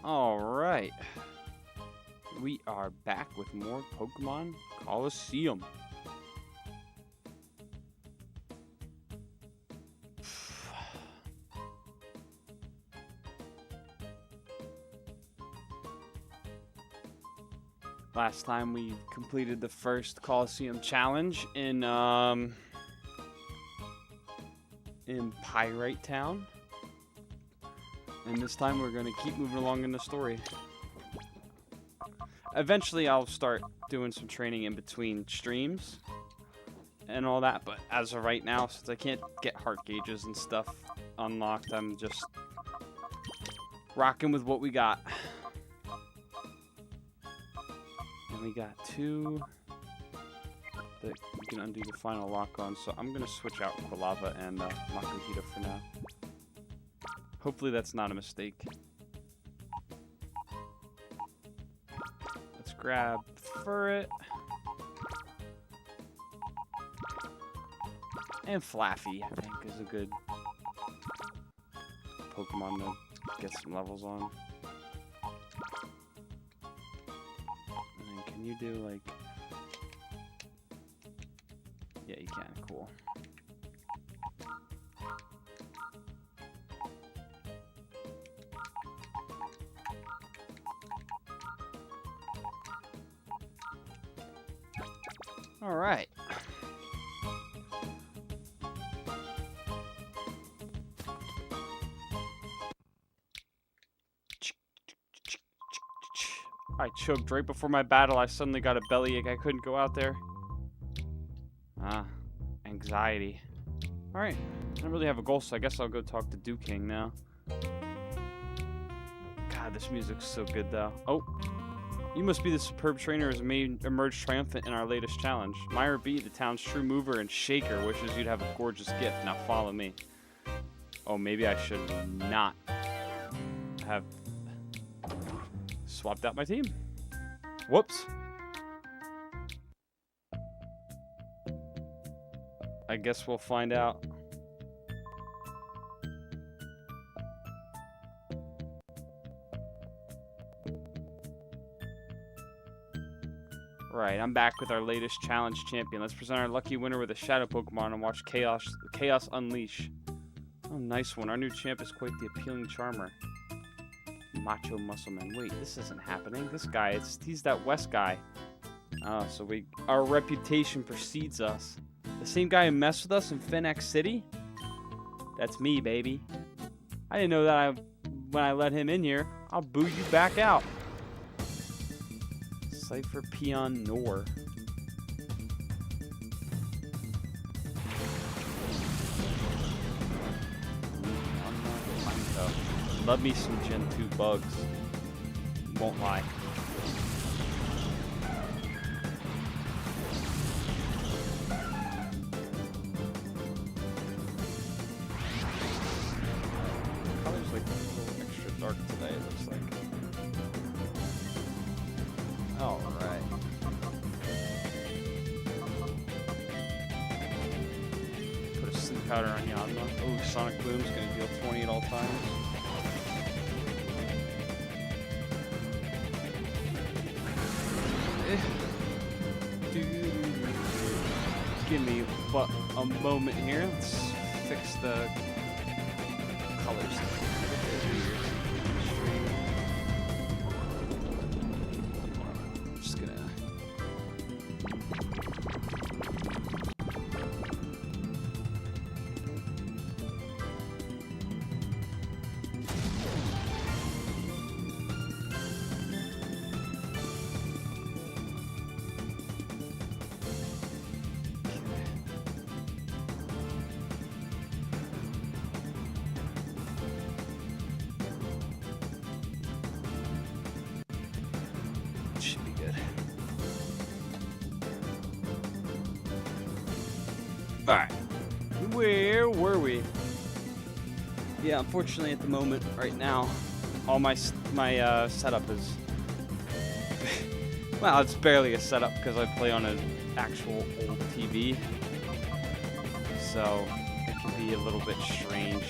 Alright. We are back with more Pokemon Colosseum. Last time we completed the first Colosseum challenge in Pyrite Town. And this time we're going to keep moving along in the story. Eventually I'll start doing some training in between streams and all that, but as of right now, since I can't get heart gauges and stuff unlocked, I'm just rocking with what we got. And we got 2 that you can undo the final lock on, so I'm going to switch out Quilava and Makuhita for now. Hopefully that's not a mistake. Let's grab Furret. And Flaffy, I think, is a good Pokemon to get some levels on. And then can you do, like... Yeah, you can. Cool. All right. I choked right before my battle. I suddenly got a bellyache. I couldn't go out there. Anxiety. All right. I don't really have a goal, so I guess I'll go talk to Duking now. God, this music's so good, though. Oh. You must be the superb trainer who has emerged triumphant in our latest challenge. Myra B., the town's true mover and shaker, wishes you'd have a gorgeous gift. Now follow me. Oh, maybe I should not have swapped out my team. Whoops. I guess we'll find out. Right, I'm back with our latest challenge champion. Let's present our lucky winner with a shadow Pokemon and watch Chaos unleash. Oh, nice one. Our new champ is quite the appealing charmer. Macho Muscleman. Wait, this isn't happening. This guy, he's that West guy. Oh, so our reputation precedes us. The same guy who messed with us in Phoenix City? That's me, baby. I didn't know that when I let him in here. I'll boo you back out. Cypher Peon Nor. Love me some Gen 2 bugs. Won't lie. Color's like a little extra dark today, it looks like. Alright. Put a sleep powder on Yanma. Oh, Sonic Boom's gonna deal 20 at all times. Give me but a moment here. Let's fix the colors. Just gonna. Should be good. Alright. Where were we? Yeah, unfortunately at the moment, right now, all my setup is... well, it's barely a setup because I play on an actual old TV. So, it can be a little bit strange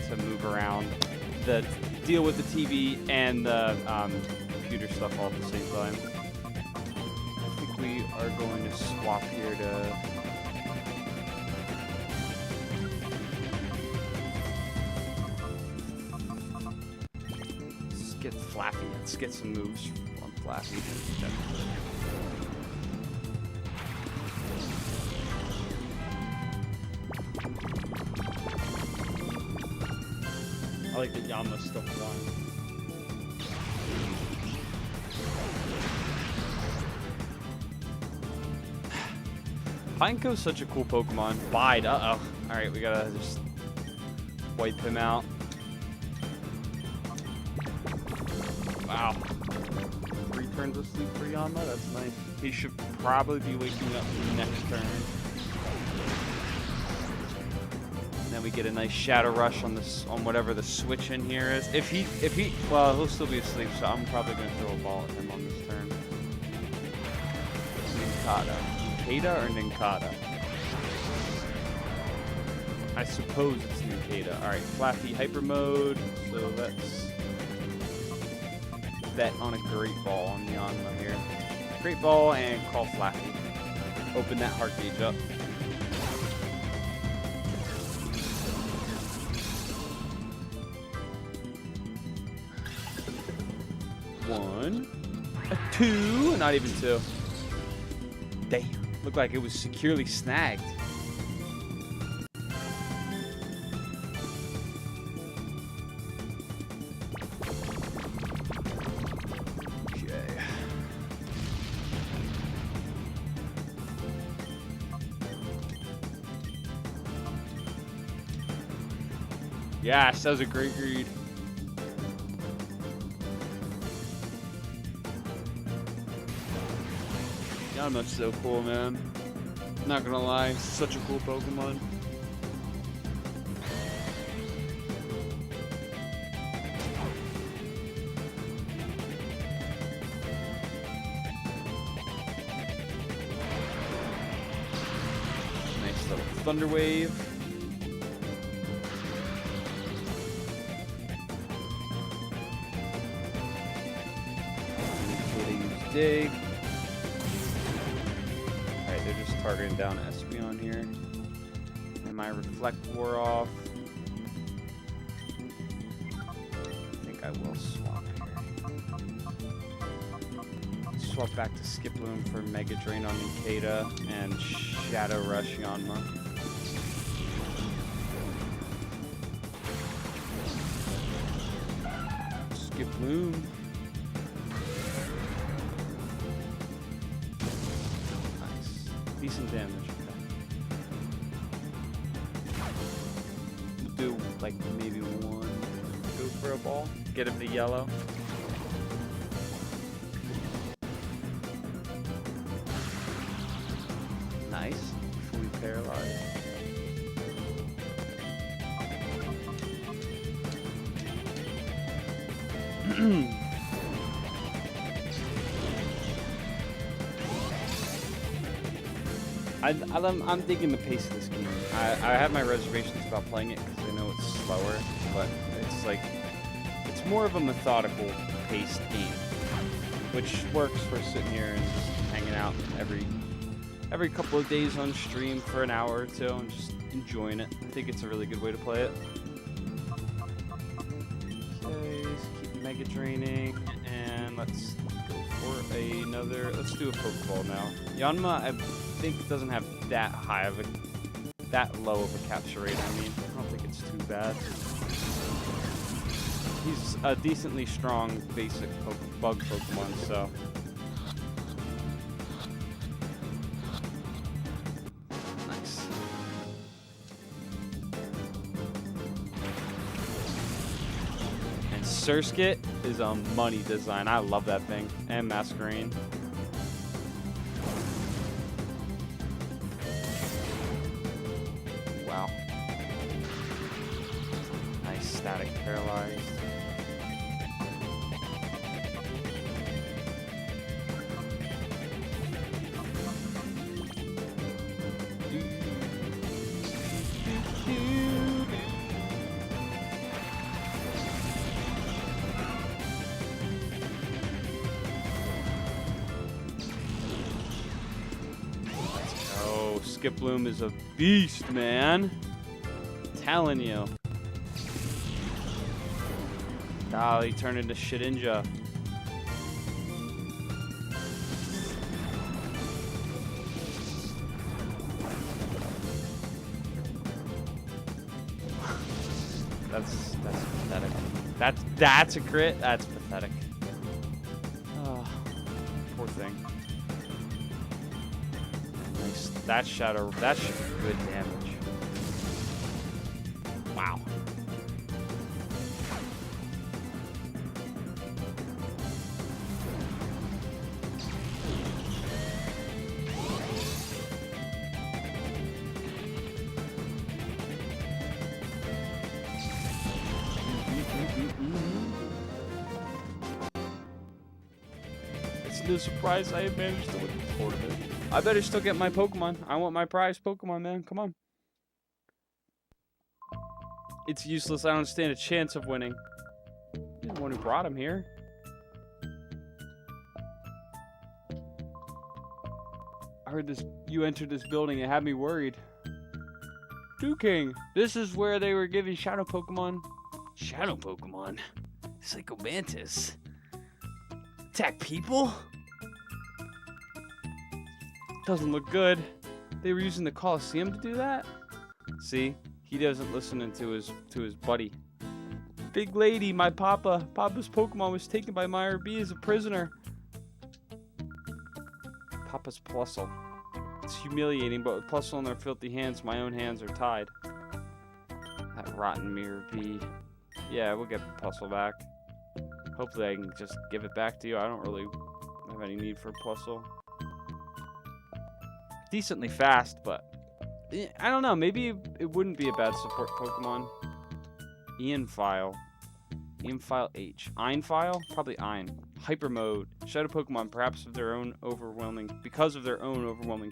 to move around the deal with the TV and the computer stuff all at the same time. I think we are going to swap here to. Let's get Flappy. Let's get some moves on Flappy. I like the Yama stuff one. Pineco's such a cool Pokemon. Bide, uh-oh. Alright, we gotta just wipe him out. Wow. 3 turns of sleep for Yama, that's nice. He should probably be waking up next turn. And then we get a nice Shadow Rush on this, on whatever the switch in here is. If he, well, he'll still be asleep, so I'm probably gonna throw a ball at him on this turn. Ninkata. Ninkata or Ninkata? I suppose it's Ninkata. Alright, Flappy Hyper Mode, so let's bet on a Great Ball on Yanma here. Great Ball and call Flappy. Open that heart gauge up. One, a 2, not even 2. Damn, looked like it was securely snagged. Okay. Yes, that was a great read. Yanma's so cool, man. Not gonna lie, such a cool Pokemon. Nice little Thunder Wave. Dig. They're just targeting down Espeon here. And my Reflect wore off. I think I will swap here. Swap back to Skiploom for Mega Drain on Ninkata and Shadow Rush Yanma. Skiploom. Decent damage. We'll do like maybe 1. Go for a ball. Get him to yellow. Nice. Fully paralyzed. I'm digging the pace of this game. I have my reservations about playing it because I know it's slower, but it's like, it's more of a methodical paced game, which works for sitting here and just hanging out every couple of days on stream for an hour or two and just enjoying it. I think it's a really good way to play it. Okay, let's keep Mega Draining, and let's go for another, let's do a Pokeball now. Yanma, I think doesn't have that high of a, that low of a capture rate. I mean, I don't think it's too bad. He's a decently strong basic bug Pokemon, so. Nice. And Surskit is a money design. I love that thing. And Masquerain. Wow. Nice static paralyzed. Skip Bloom is a beast, man. I'm telling you. Oh, he turned into Shedinja. That's pathetic. That's a crit. That's pathetic. Oh, poor thing. Nice. That shadow. That should be good damage. Wow. It's no surprise I have managed to win the tournament. I better still get my Pokemon. I want my prize Pokemon, man. Come on. It's useless. I don't stand a chance of winning. You're the one who brought him here. I heard this. You entered this building. It had me worried. King. This is where they were giving Shadow Pokemon. Shadow Pokemon? Psycho Mantis. Attack people? Doesn't look good. They were using the Colosseum to do that? See? He doesn't listen to his buddy. Big lady, my Papa's Pokemon was taken by Meyer B as a prisoner. Papa's Plusle. It's humiliating, but with Plusle in their filthy hands, my own hands are tied. That rotten Mirror B. Yeah, we'll get Plusle back. Hopefully I can just give it back to you. I don't really have any need for Plusle. Decently fast, but I don't know. Maybe it wouldn't be a bad support Pokemon. Ianfile. Ianfile H. Einfile? Probably Ein. Hyper Mode. Shadow Pokemon, perhaps of their own overwhelming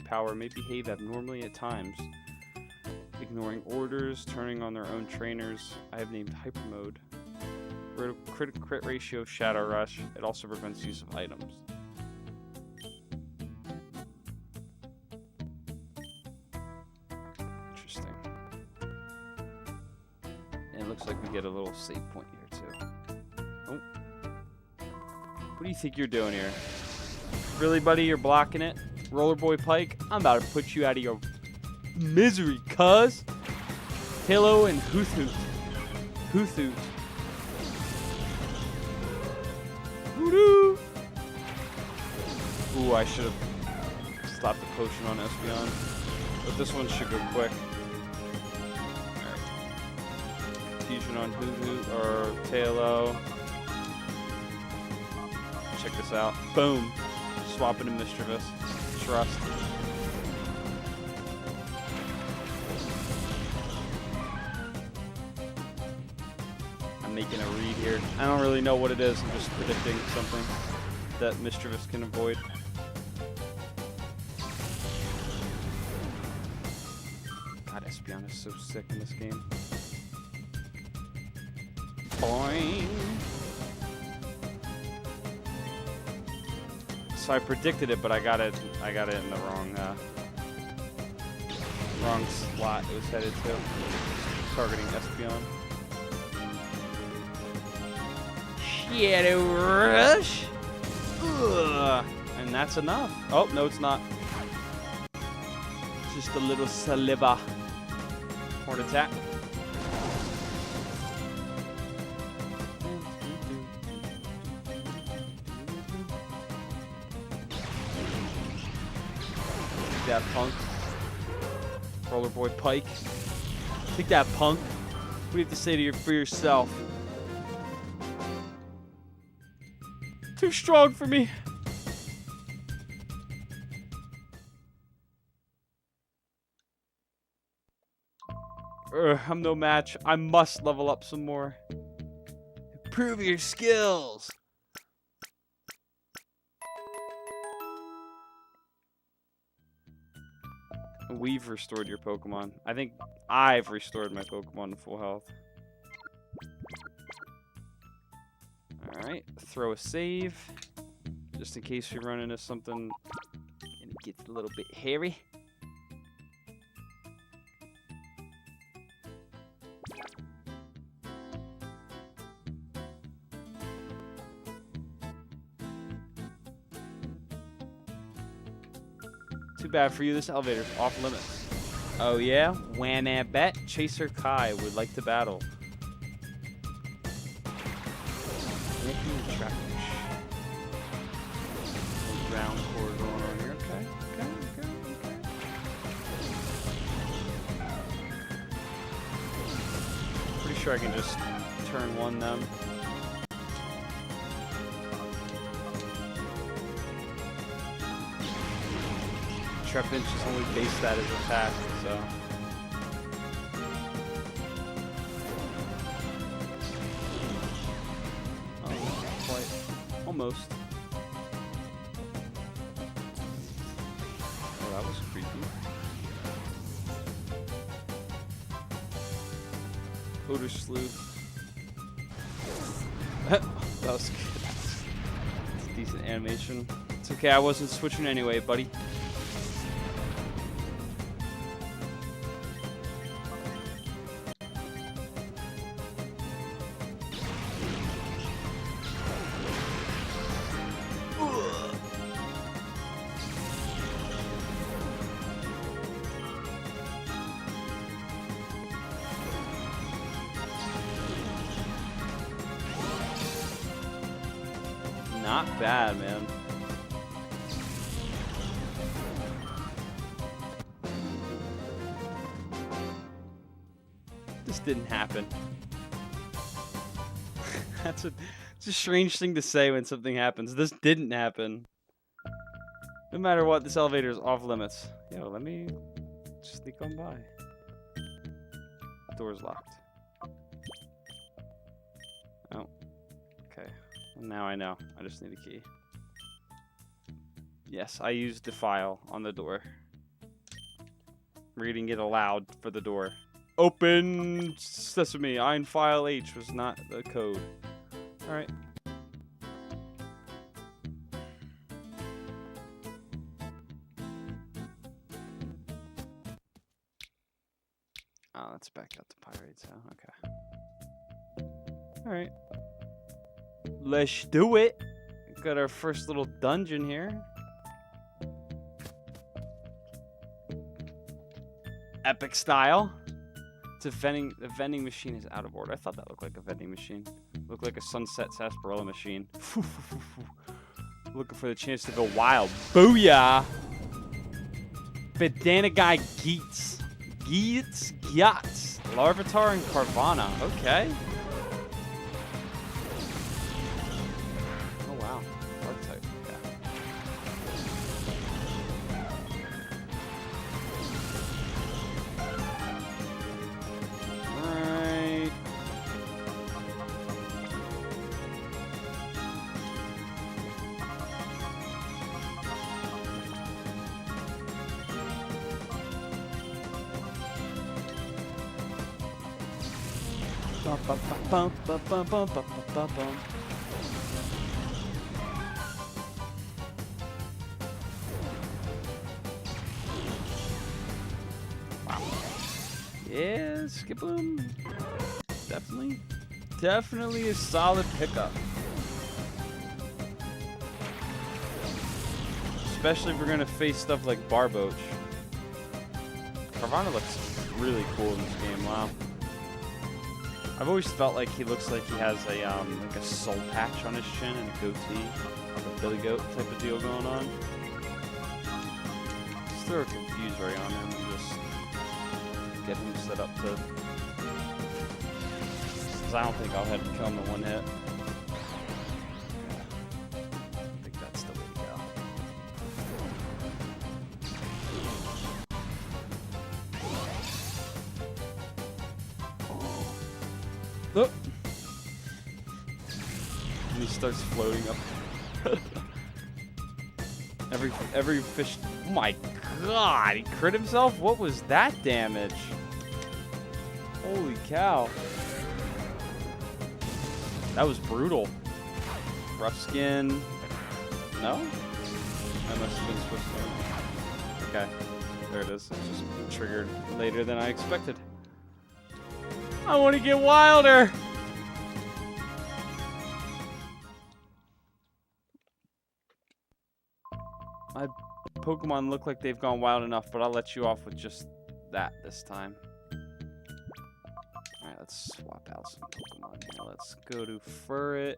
power, may behave abnormally at times. Ignoring orders, turning on their own trainers. I have named Hyper Mode. Crit ratio, Shadow Rush. It also prevents use of items. Interesting. And it looks like we get a little save point here too. Oh. What do you think you're doing here? Really, buddy? You're blocking it? Rollerboy Pike? I'm about to put you out of your misery, cuz. Halo and Hoothoot. Hoothoot. Hootoo! Ooh, I should have stopped the potion on Espeon. But this one should go quick. Alright. Fusion on Hoothoot or Tailo. Check this out. Boom. Swapping to Mischievous. Trust. I'm making a read here. I don't really know what it is. I'm just predicting something that Mischievous can avoid. God, Espeon is so sick in this game. Boing. So I predicted it, but I got it in the wrong slot it was headed to. Targeting Espeon. Shadow Rush. Ugh. And that's enough. Oh, no, it's not. Just a little saliva. Horn attack. That punk. Rollerboy Pike. Take that, punk. What do you have to say for yourself? Too strong for me. I'm no match. I must level up some more. Improve your skills. We've restored your Pokemon. I think I've restored my Pokemon to full health. Alright, throw a save. Just in case we run into something and it gets a little bit hairy. Too bad for you, this elevator's off limits. Oh yeah? Wham and bet. Chaser Kai would like to battle. Traffic. Ground core going on here. Okay. Pretty sure I can just turn one them. Trepinch is only based at his attack, so. Oh, not quite. Almost. Oh, that was creepy. Odor Sleuth. That was good. That's a decent animation. It's okay, I wasn't switching anyway, buddy. Not bad, man. This didn't happen. It's a strange thing to say when something happens. This didn't happen. No matter what, this elevator is off limits. Yo, let me sneak on by. Door's locked. Oh. Okay. Well, now I know. I just need a key. Yes, I used the file on the door. Reading it aloud for the door. Open sesame. Ein file H was not the code. Alright. Oh, let's back out the pirates, huh? Okay. Alright. Let's do it. We've got our first little dungeon here. Epic style. It's a vending machine is out of order. I thought that looked like a vending machine. Looked like a Sunset Sarsaparilla machine. Looking for the chance to go wild. Booyah! Bandana guy Geets. Gyats. Larvitar and Carvana. Okay. Oh wow. Archetype. Okay. Alright. Wow. Yeah, Skiboom. Definitely a solid pickup. Especially if we're gonna face stuff like Barboach. Carvana looks really cool in this game. Wow. I've always felt like he looks like he has a like a soul patch on his chin and a goatee, like a Billy Goat type of deal going on. Just throw a confuse ray on him and just get him set up to. Because I don't think I'll have to kill him in one hit. I think that's the way to go. Look. And he starts floating up. every fish. Oh my god! He crit himself. What was that damage? Holy cow! That was brutal. Rough skin. No? That must have been supposed to. Okay. There it is. It just triggered later than I expected. I want to get wilder. Pokemon look like they've gone wild enough, but I'll let you off with just that this time. Alright, let's swap out some Pokemon here. Let's go to Furret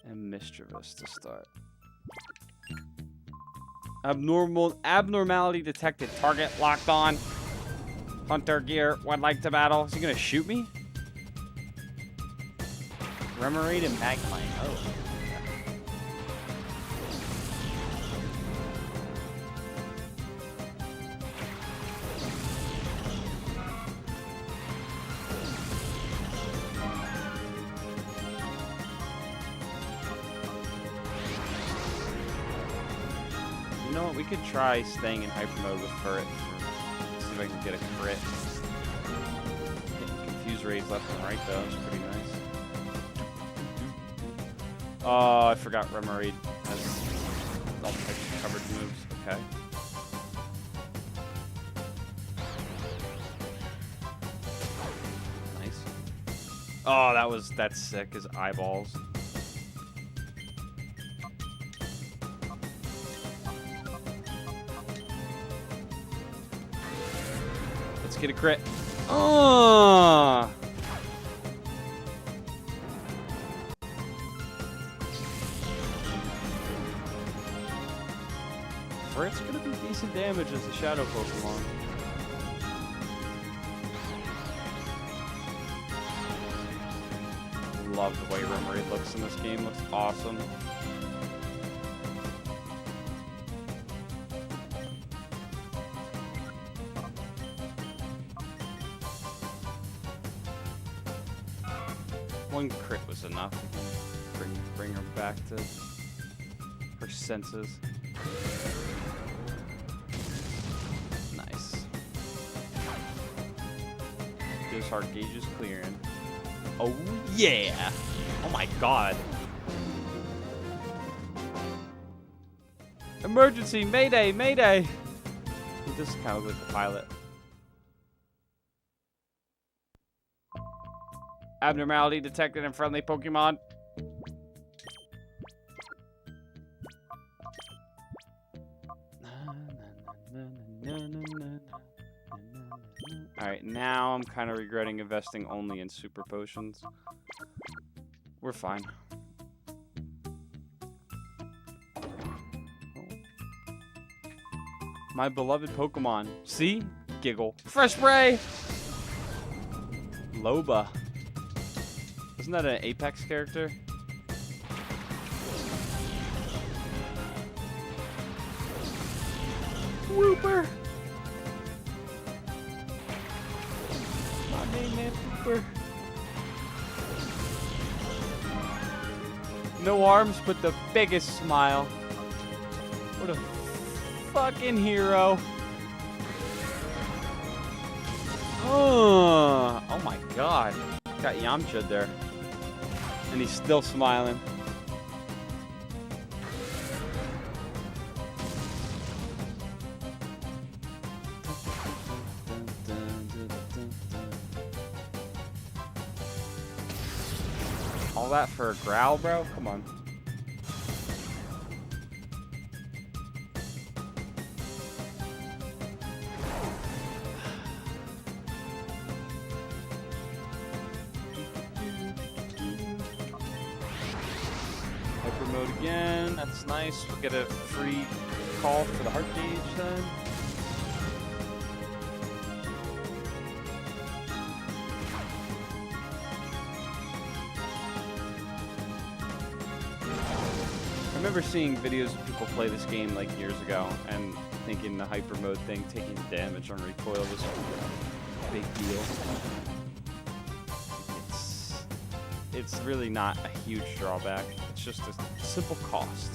and Mischievous to start. Abnormality detected. Target locked on. Hunter gear. Would like to battle. Is he gonna shoot me? Remoraid and Magmite. Oh. You know what? We could try staying in hyper mode with Furret. See if I can get a crit. Getting confuse raids left and right though. It's pretty nice. Oh, I forgot Remoraid has all types of covered moves. Okay. Nice. Oh, that's sick. His eyeballs. Let's get a crit. Oh! It's gonna be decent damage as a shadow Pokemon. Love the way Remoraid looks in this game. Looks awesome. One crit was enough. Bring her back to her senses. Nice. This heart gauge is clearing. Oh yeah! Oh my god! Emergency! Mayday! Mayday! This kind of looks like a pilot. Abnormality detected in friendly Pokemon. Alright, now I'm kind of regretting investing only in super potions. We're fine. My beloved Pokemon. See? Giggle. Fresh Spray! Loba. Isn't that an Apex character? Whooper! My name is Whooper. No arms, but the biggest smile. What a fucking hero. Oh my god. Got Yamcha there. And he's still smiling. All that for a growl, bro? Come on. Hyper mode again. That's nice. We'll get a free call for the heart gauge then. I remember seeing videos of people play this game like years ago and thinking the hyper mode thing, taking damage on recoil, was a big deal. It's really not a huge drawback. It's just a simple cost.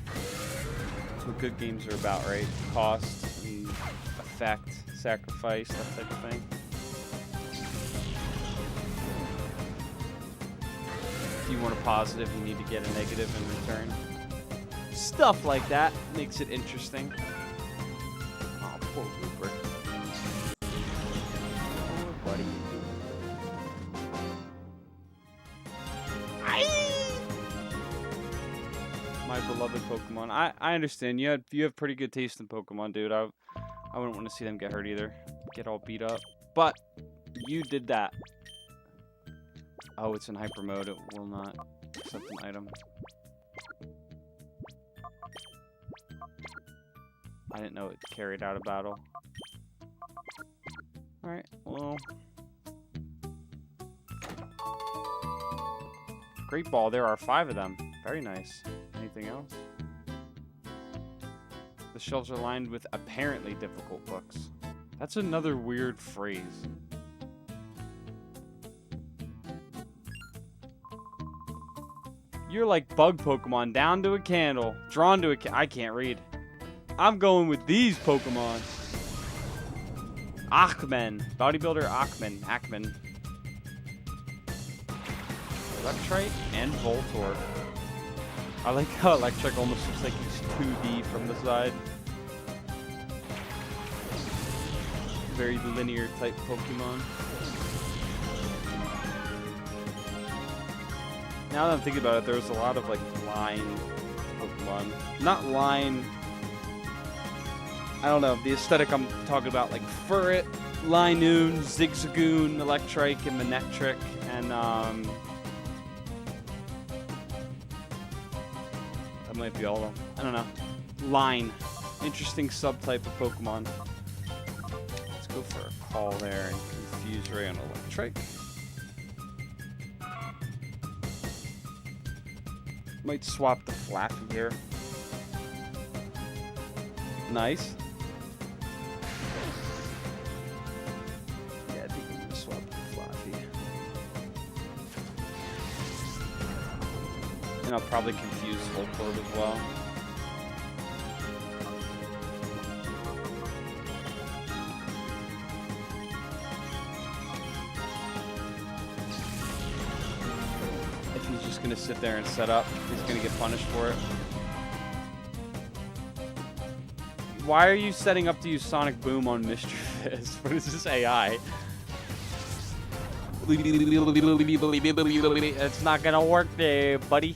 That's what good games are about, right? Cost and effect, sacrifice, that type of thing. If you want a positive, you need to get a negative in return. Stuff like that makes it interesting. Oh, poor Rupert. Poor buddy. My beloved Pokemon. I understand. You have pretty good taste in Pokemon, dude. I wouldn't want to see them get hurt either. Get all beat up. But you did that. Oh, it's in hyper mode. It will not accept an item. I didn't know it carried out a battle. Alright, well. Great ball. There are 5 of them. Very nice. Anything else? The shelves are lined with apparently difficult books. That's another weird phrase. You're like bug Pokemon, down to a candle, drawn to a I can't read. I'm going with these Pokemon. Achman. Bodybuilder Achman. Electrike and Voltorb. I like how Electrike almost looks like he's 2D from the side. Very linear type Pokemon. Now that I'm thinking about it, there's a lot of like line Pokemon. Not line. I don't know, the aesthetic I'm talking about, like Furret, Linoon, Zigzagoon, Electrike, and Manectric, and that might be all of them. I don't know. Line. Interesting subtype of Pokemon. Let's go for a call there and confuse Ray on Electrike. Might swap the Flaffy here. Nice. Yeah, I think I'm gonna swap the Flaffy. And I'll probably confuse Voltorb as well. If he's just gonna sit there and set up, he's gonna get punished for it. Why are you setting up to use Sonic Boom on Mr. Fizz? What is this AI? It's not gonna work there, buddy.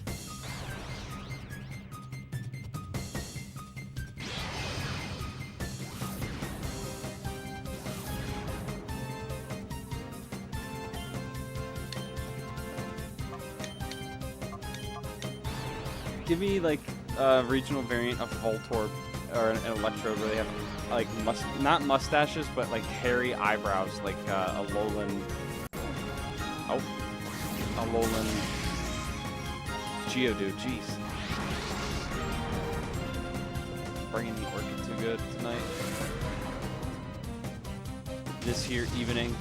Give me like a regional variant of Voltorb or an Electrode where they have like not mustaches but like hairy eyebrows, like a Alolan. Oh, Alolan Geodude. Jeez, bringing the Orchid too good tonight. This here evening.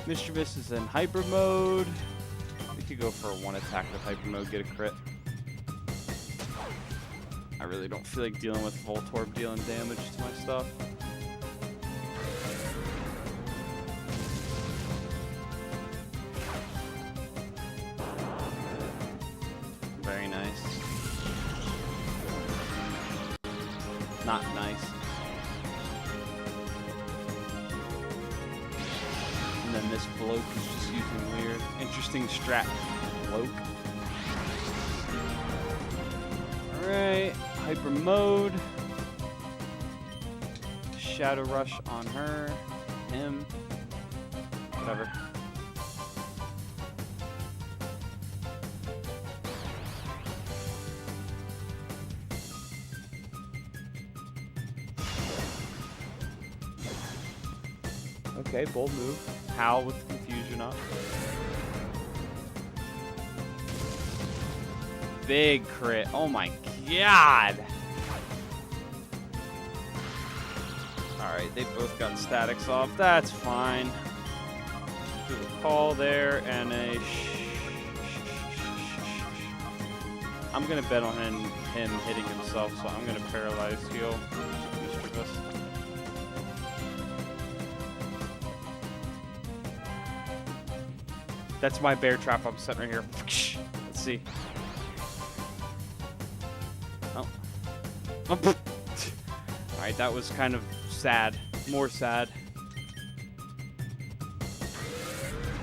Mischievous is in hyper mode. We could go for a 1 attack with hyper mode, get a crit. I really don't feel like dealing with Voltorb dealing damage to my stuff. Very nice. Not nice. And then this bloke is just using weird, interesting strat. Bloke. Alright, hyper mode. Shadow Rush on her. Him. Whatever. Okay, bold move. Howl with the confusion up. Big crit. Oh my god. Alright, they both got statics off. That's fine. Do a call there and a I'm gonna bet on him hitting himself, so I'm gonna paralyze heal. That's my bear trap I'm setting right here. Let's see. Oh. Alright, that was kind of sad. More sad.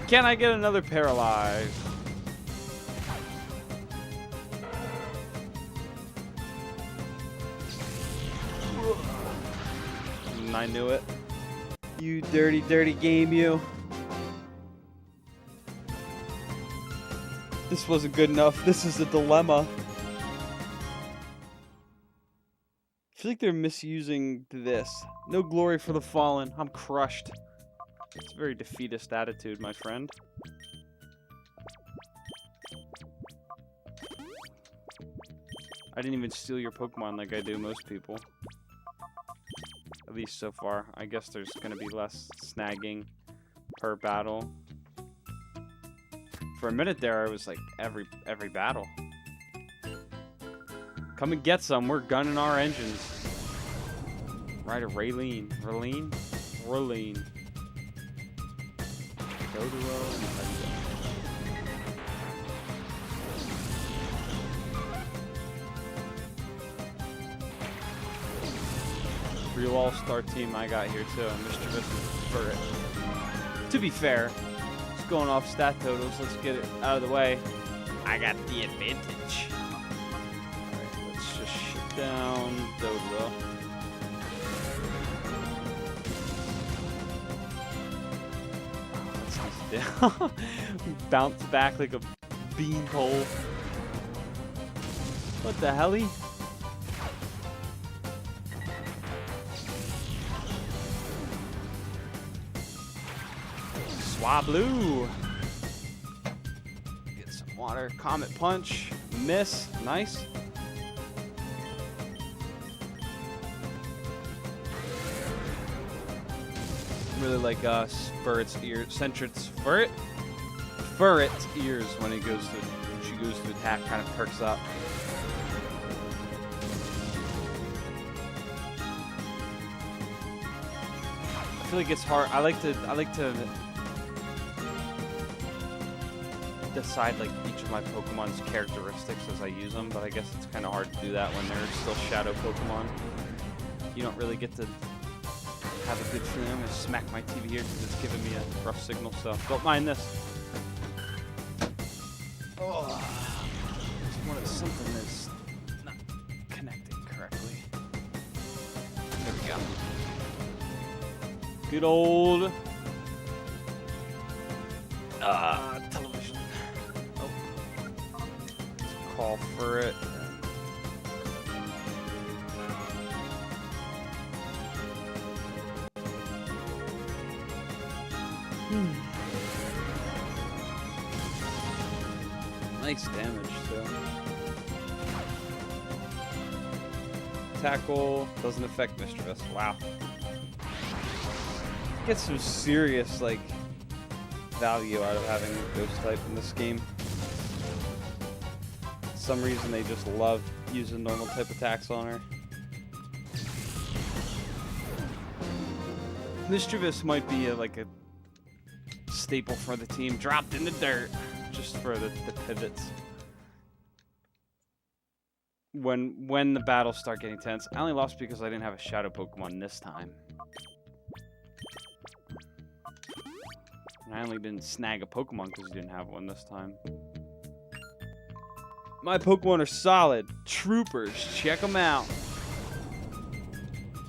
Can I get another paralyzed? I knew it. You dirty, dirty game, you. This wasn't good enough. This is a dilemma. I feel like they're misusing this. No glory for the fallen. I'm crushed. It's a very defeatist attitude, my friend. I didn't even steal your Pokemon like I do most people. At least so far. I guess there's going to be less snagging per battle. For a minute there, I was like, every battle. Come and get some. We're gunning our engines. Right, a Raylene. Raylene? Raylene. Real all-star team I got here too. Mischievous for it. To be fair, just going off stat totals, let's get it out of the way. I got the advantage. Alright, let's just shut down Dodo. Down. Bounce back like a beanpole. What the hell? Swablu. Get some water. Comet Punch. Miss. Nice. Really like Furret's ears. Sentret's Furret? Furret's ears when she goes to attack kind of perks up. I feel like it's hard. I like to decide like each of my Pokemon's characteristics as I use them, but I guess it's kind of hard to do that when they're still Shadow Pokemon. You don't really get to have a good feeling. I'm gonna smack my TV here because it's giving me a rough signal, so don't mind this. Oh, something that's not connecting correctly. There we go. Good old television. Oh, let's call for it. Nice damage, too. Tackle doesn't affect Mischievous. Wow. Get some serious, like, value out of having a Ghost type in this game. For some reason, they just love using normal type attacks on her. Mischievous might be like a staple for the team, dropped in the dirt just for the pivots. When the battles start getting tense. I only lost because I didn't have a Shadow Pokemon this time. And I only didn't snag a Pokemon because you didn't have one this time. My Pokemon are solid. Troopers, check them out.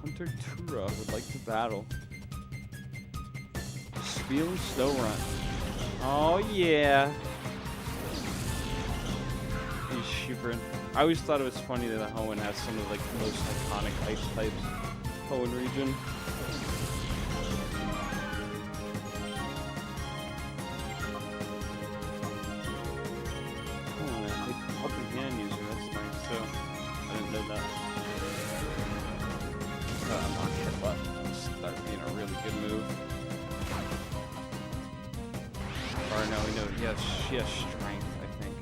Hunter Tura would like to battle. Spiel and Snow Run. Oh, yeah. He's shivering. I always thought it was funny that Hoenn has some of like the most iconic ice types. Hoenn region. Oh, helping hand user. That's nice too. I didn't know that. Knock headbutt. Start being a really good move. Or no, we know he has strength, I think.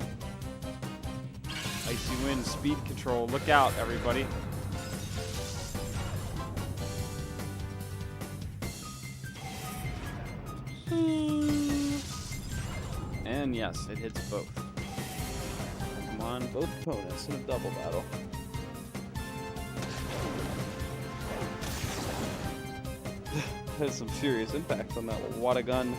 Icy Wind, speed control. Look out, everybody. And yes, it hits both. Come on, both opponents in a double battle. Has some serious impact on that water gun.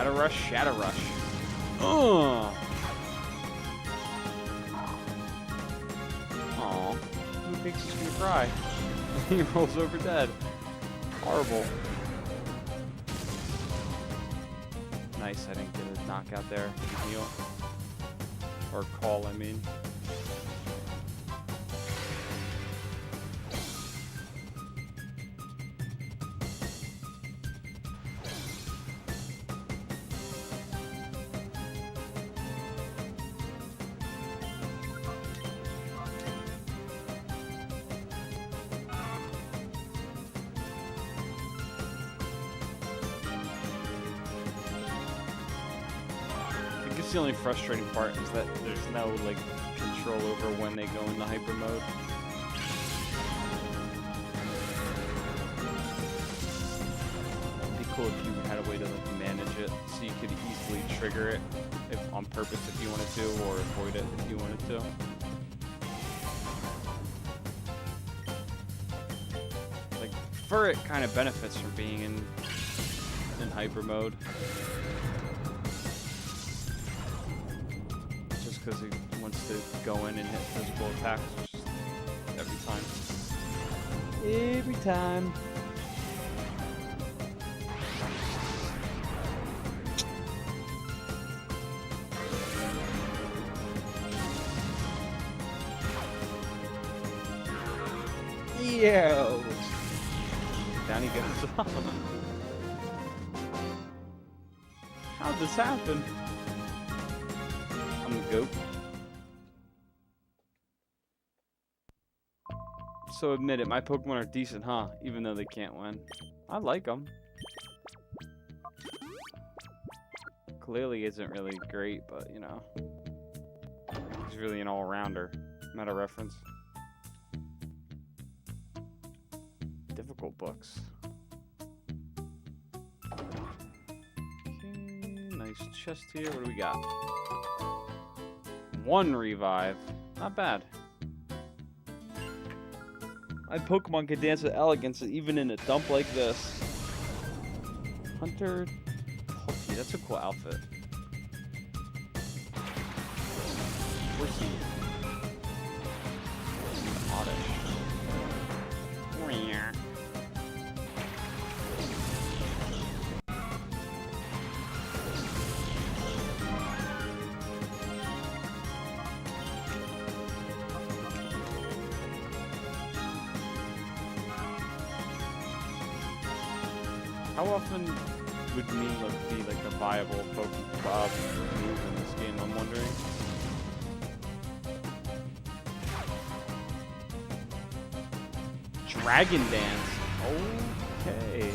Shadow Rush, Shadow Rush. Ugh. Aw. Who thinks he's gonna cry? He rolls over dead. Horrible. Nice, I didn't get a knockout there. Heal. Or call, I mean. The only frustrating part is that there's no like control over when they go into hyper mode. It'd be cool if you had a way to like manage it so you could easily trigger it if on purpose if you wanted to, or avoid it if you wanted to. Like Furret kind of benefits from being in hyper mode. Because he wants to go in and hit physical attacks every time. Every time. Yo! Down he goes. How'd this happen? Goat. So admit it, my Pokemon are decent, huh? Even though they can't win. I like them. Clearly isn't really great, but you know. He's really an all-rounder. Meta reference. Difficult books. Okay, nice chest here. What do we got? 1 revive. Not bad. My Pokemon can dance with elegance even in a dump like this. Hunter Puppy. That's a cool outfit. Where's he? Oddish. How often would Mean be like a viable Pokemon move in this game, I'm wondering? Dragon Dance. Okay.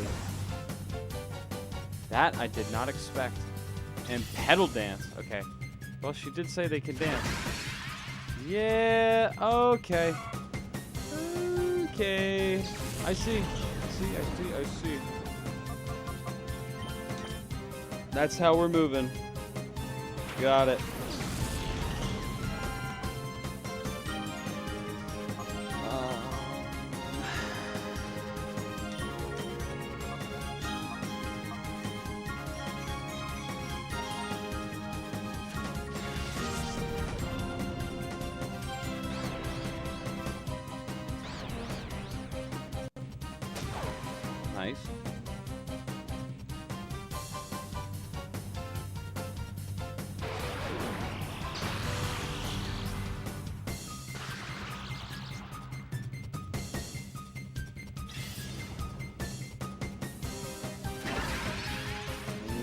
That I did not expect. And Petal Dance. Okay. Well, she did say they can dance. Yeah, okay. Okay. I see. I see. That's how we're moving. Got it. Nice.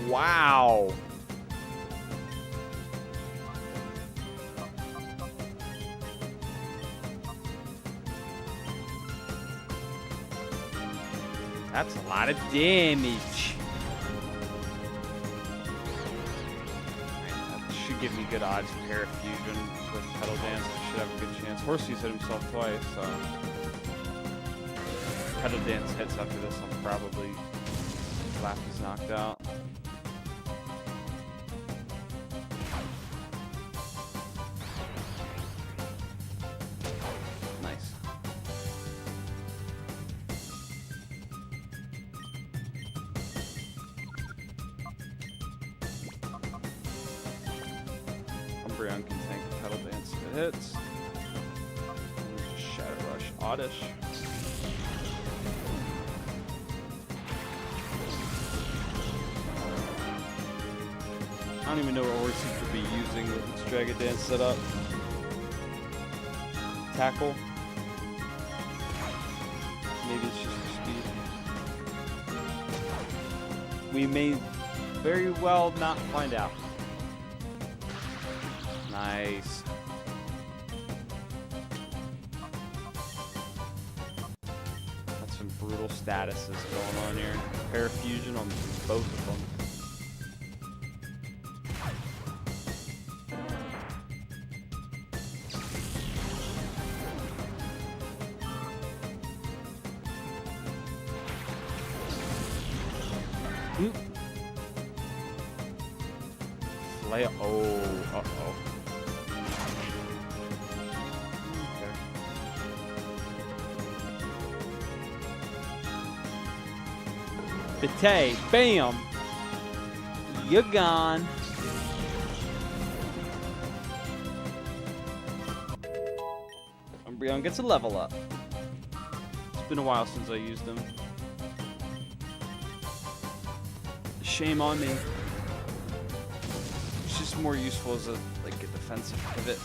Wow. That's a lot of damage. That should give me good odds for Parafusion with Petal Dance. I should have a good chance. Horsey's hit himself twice, so Petal Dance hits after this, I'll probably Laffy's knocked out. Nice. Umbreon can tank a Petal Dance if it hits. Shadow Rush, Oddish. I don't even know what horse he could be using with its Dragon Dance set up. Tackle. Maybe it's just for speed. We may very well not find out. Nice. That's some brutal statuses going on here. Parafusion on both of them. Flay. Oh, uh-oh. Okay. Bate, bam! You're gone. Umbreon gets a level up. It's been a while since I used them. Shame on me. It's just more useful as a like a defensive pivot.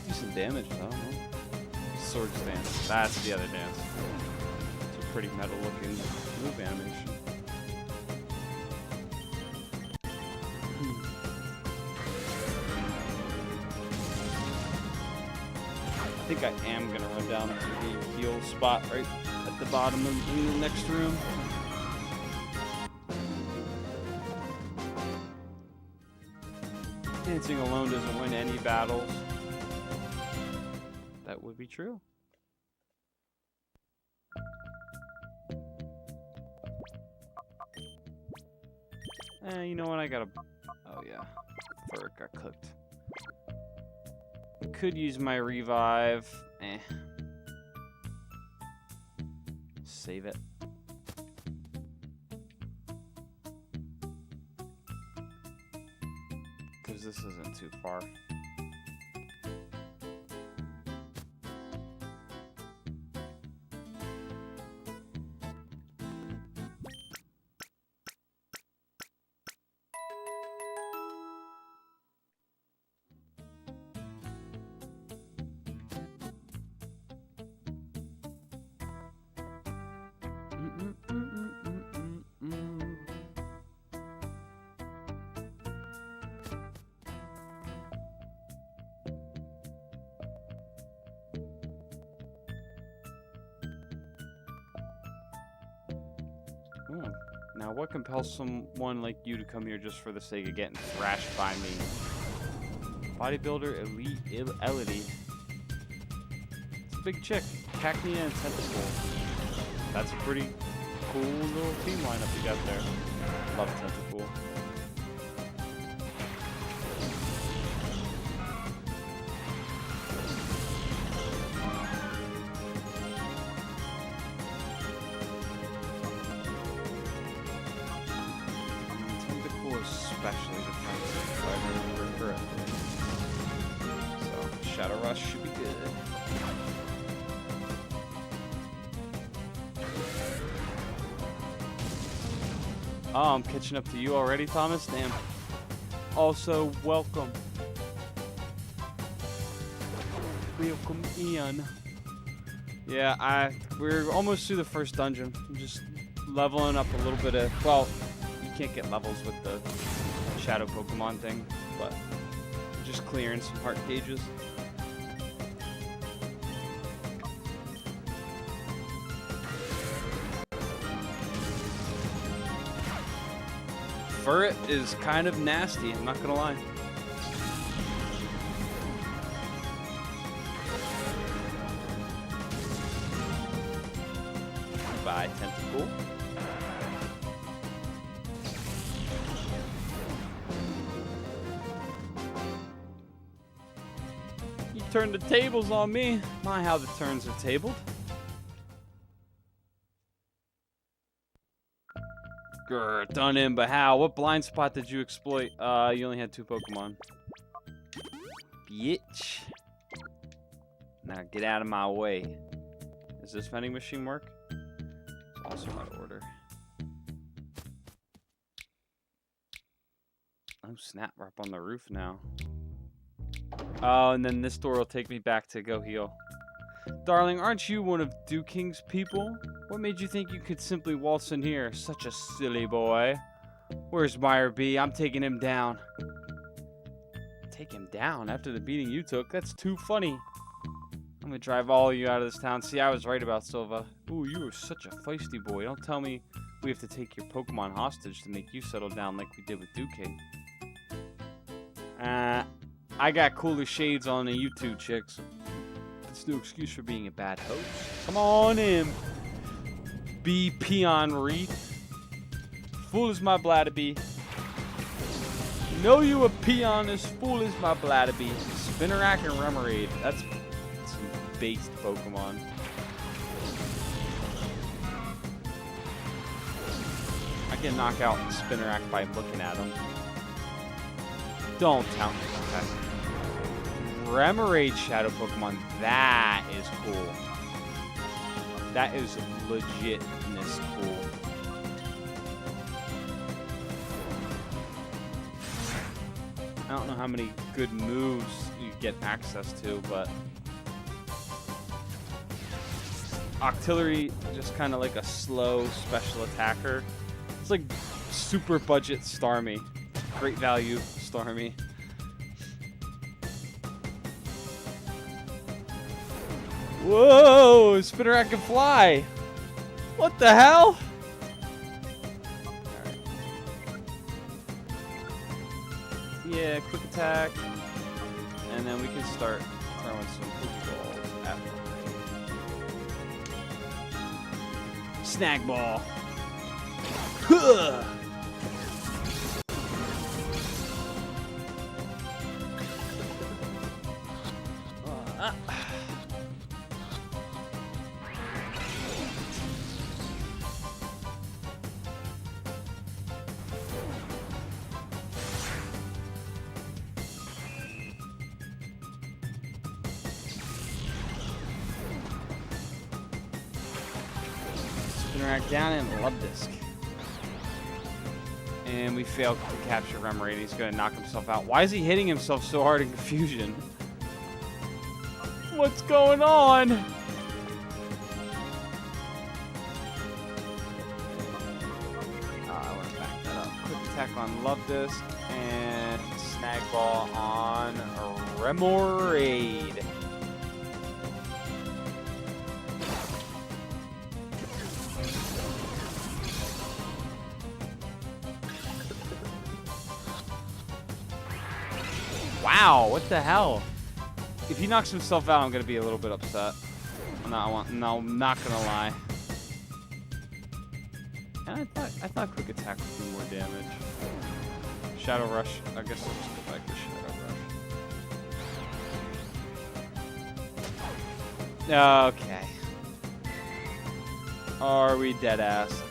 Decent damage, though. Sword Stance. That's the other dance. It's a pretty metal looking move animation. I think I am gonna run down to the heal spot right at the bottom of the next room. Dancing alone doesn't win any battles. That would be true. You know what? I gotta. Oh yeah, Fur got cooked. Could use my revive. Save it. Because this isn't too far. Now, what compels someone like you to come here just for the sake of getting thrashed by me? Bodybuilder Elity. It's a big chick. Cacnea and Tentacool. That's a pretty cool little team lineup you got there. Love Tentacool. Especially defensive, if I remember correctly. So, Shadow Rush should be good. Oh, I'm catching up to you already, Thomas? Damn. Also, welcome. Welcome, Ian. Yeah, we're almost through the first dungeon. I'm just leveling up a little bit of, well, you can't get levels with the Shadow Pokemon thing, but just clearing some heart gauges. Furret is kind of nasty, I'm not gonna lie. Goodbye, Tentacool. You turned the tables on me. My, how the turns are tabled. Grr, done in, but how? What blind spot did you exploit? You only had 2 Pokemon. Bitch. Now get out of my way. Does this vending machine work? It's also out of order. Oh snap, we're up on the roof now. Oh, and then this door will take me back to go heal. Darling, aren't you one of Duking's people? What made you think you could simply waltz in here? Such a silly boy. Where's Meyer B? I'm taking him down. Take him down after the beating you took? That's too funny. I'm gonna drive all of you out of this town. See, I was right about Silva. Ooh, you are such a feisty boy. Don't tell me we have to take your Pokemon hostage to make you settle down like we did with Duking. I got cooler shades on than you two chicks. That's no excuse for being a bad host. Come on in. Be peon wreath. Fool is my bladder be. Know you a peon as fool as my bladder be. Spinnerack and Remoraid. That's some based Pokemon. I can knock out Spinnerack by looking at him. Don't tell me. Okay. Remoraid Shadow Pokemon. That is cool. That is legitness cool. I don't know how many good moves you get access to, but Octillery, just kind of like a slow special attacker. It's like super budget Starmie. Great value Starmie. Whoa! Spinnerack can fly! What the hell? Alright. Yeah, quick attack. And then we can start throwing some Pokeballs at them. Snag ball. Huh! Down and Love Disc. And we failed to capture Remoraid. He's going to knock himself out. Why is he hitting himself so hard in confusion? What's going on? I want to back that up. Quick attack on Love Disc and Snag Ball on Remoraid. Wow, what the hell? If he knocks himself out, I'm gonna be a little bit upset. I'm not gonna lie. And I thought Quick Attack would do more damage. Shadow Rush. I guess I'll just go back to Shadow Rush. Okay. Are we dead ass?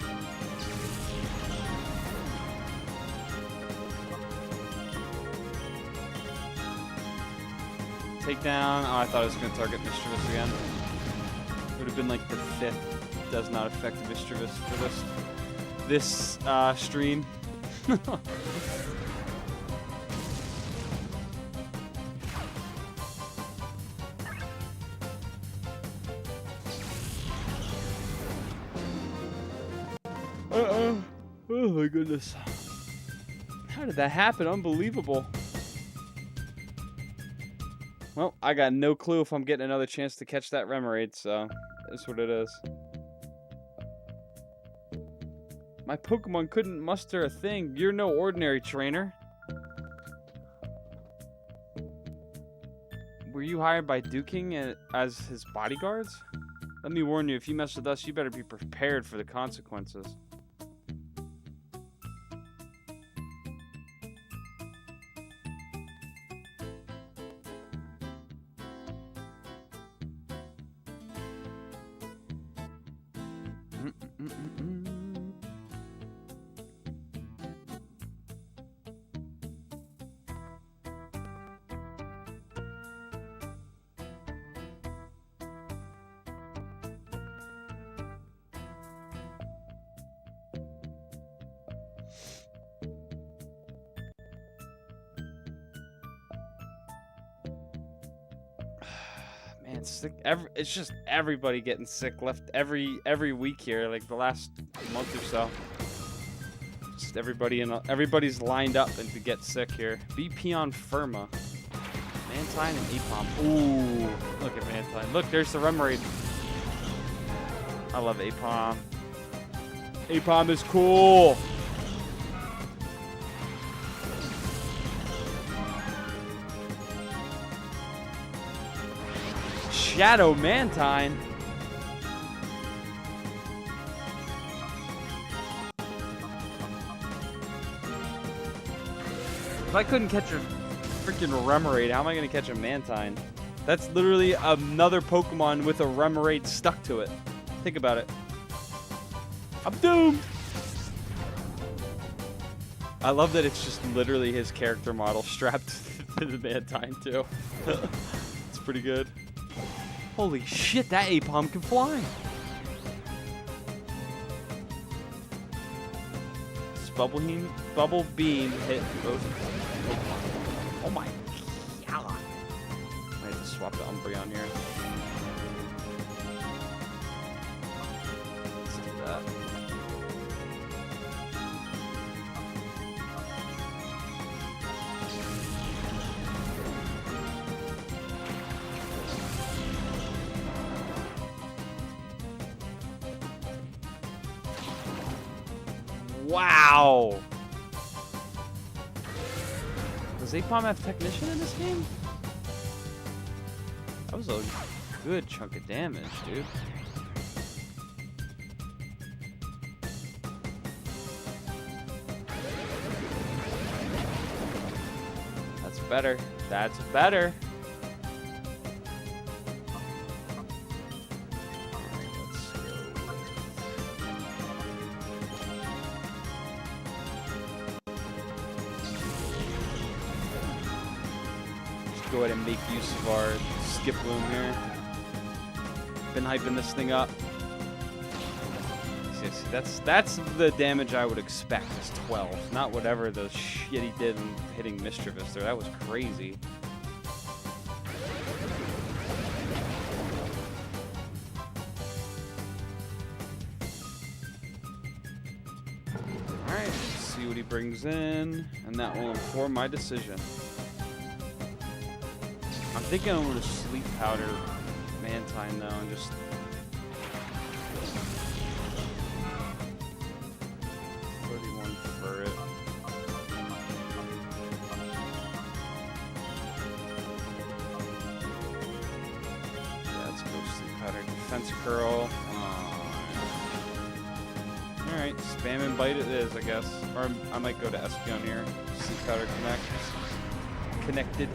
Takedown. Oh, I thought it was going to target Mischievous again. Would have been like the 5th. Does not affect Mischievous for this stream. Oh my goodness. How did that happen? Unbelievable. Well, I got no clue if I'm getting another chance to catch that Remoraid, so that's what it is. My Pokemon couldn't muster a thing. You're no ordinary trainer. Were you hired by Duking as his bodyguards? Let me warn you, if you mess with us, you better be prepared for the consequences. sick. It's just everybody getting sick left every week here, like the last month or so. Just everybody's lined up and to get sick here. BP on Firma. Mantine and Apom. Ooh, look at Mantine. Look, there's the Remoraid. I love Apom. Apom is cool. Shadow Mantine. If I couldn't catch a freaking Remoraid, how am I going to catch a Mantine? That's literally another Pokemon with a Remoraid stuck to it. Think about it. I'm doomed. I love that it's just literally his character model strapped to the Mantine too. It's pretty good. Holy shit, that Apom can fly. This Bubble Beam hit both. Oh my god. I have to swap the Umbreon here. Let's do that. Wow! Does Apom have Technician in this game? That was a good chunk of damage, dude. That's better. That's better. Go ahead and make use of our skip bloom here. Been hyping this thing up. See, that's the damage I would expect is 12, not whatever the shit he did in hitting Mischievous there. That was crazy. All right, let's see what he brings in, and that will inform my decision. I'm thinking I'm going to Sleep Powder Mantine though and just... for it. Yeah, let's go Sleep Powder. Defense Curl. Alright, Spam and Bite it is, I guess. Or I might go to Espeon here. Sleep Powder connected.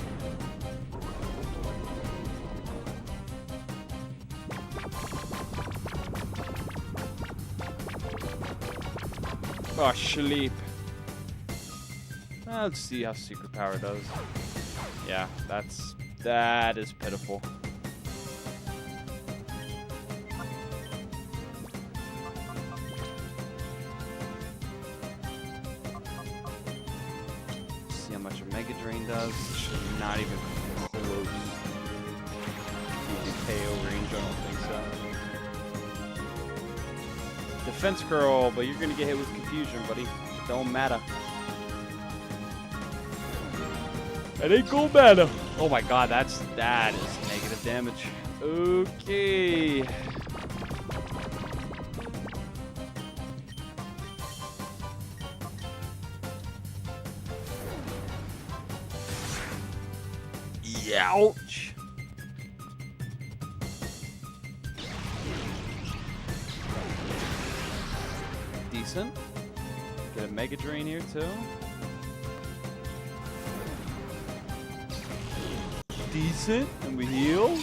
Oh, sleep. Let's see how Secret Power does. Yeah, that is pitiful. See how much a Mega Drain does. It should not even come close to the KO range. I don't think so. Defense Curl, but you're gonna get hit with Confusion, buddy. It don't matter. It ain't gonna matter. Oh my god, that is negative damage. Okay. Ouch. Decent. Get a Mega Drain here too. Decent. And we heal.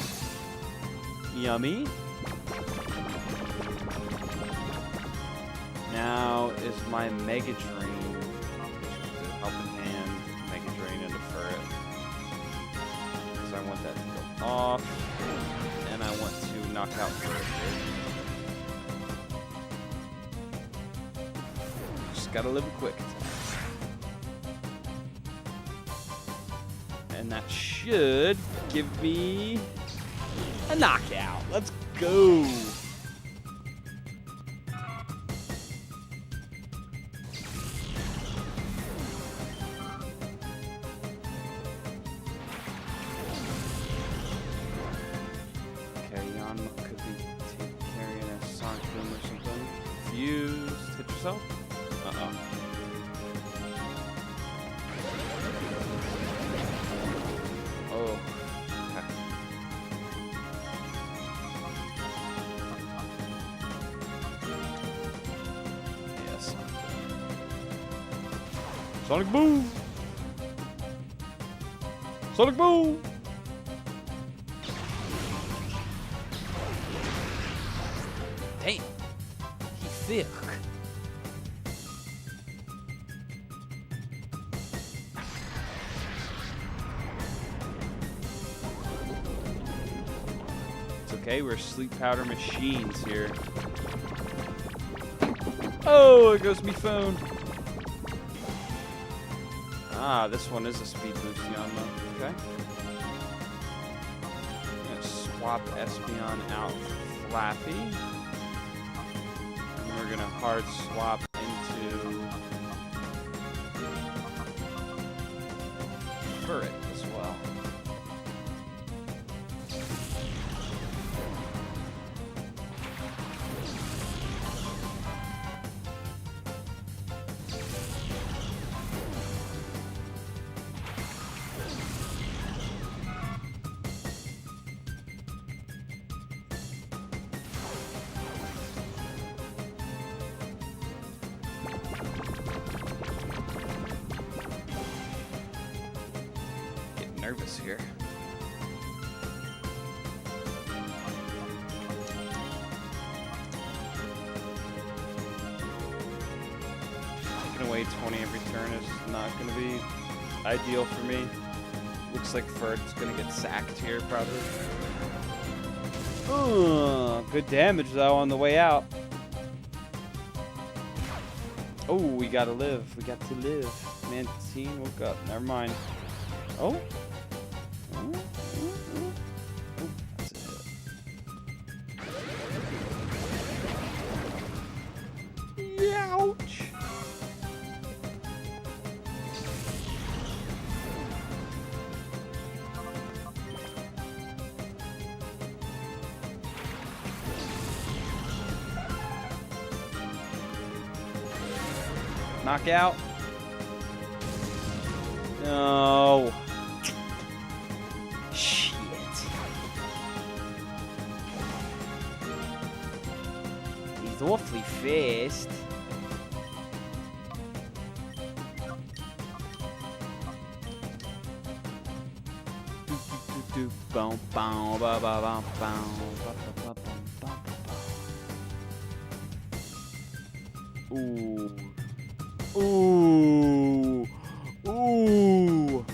Yummy. Now is my Mega Drain. Helping Hand, Mega Drain, and defer it. Because I want that to go off. And I want to knock out first. Gotta live quick. And that should give me A knockout. Let's go. Could be carrying a sonic boom or something. Fused. Hit yourself? Uh-oh. Oh. Okay. Yes. Sonic boom! Sonic boom! Damn, he thick. It's okay, we're sleep powder machines here. Oh, there goes me phone. Ah, this one is a speed boost, Yanma. Okay. I'm gonna swap Espeon out for Flaffy. We're gonna hard swap into Furret as well. Nervous here. Taking away 20 every turn is not going to be ideal for me. Looks like Ferd's going to get sacked here, probably. Good damage, though, on the way out. Oh, we got to live. We got to live. Mantine woke up. Never mind. Oh. That's a hit. Ouch. Knockout. No. Shit. He's awfully fast. Ooh. Ooh. Ooh.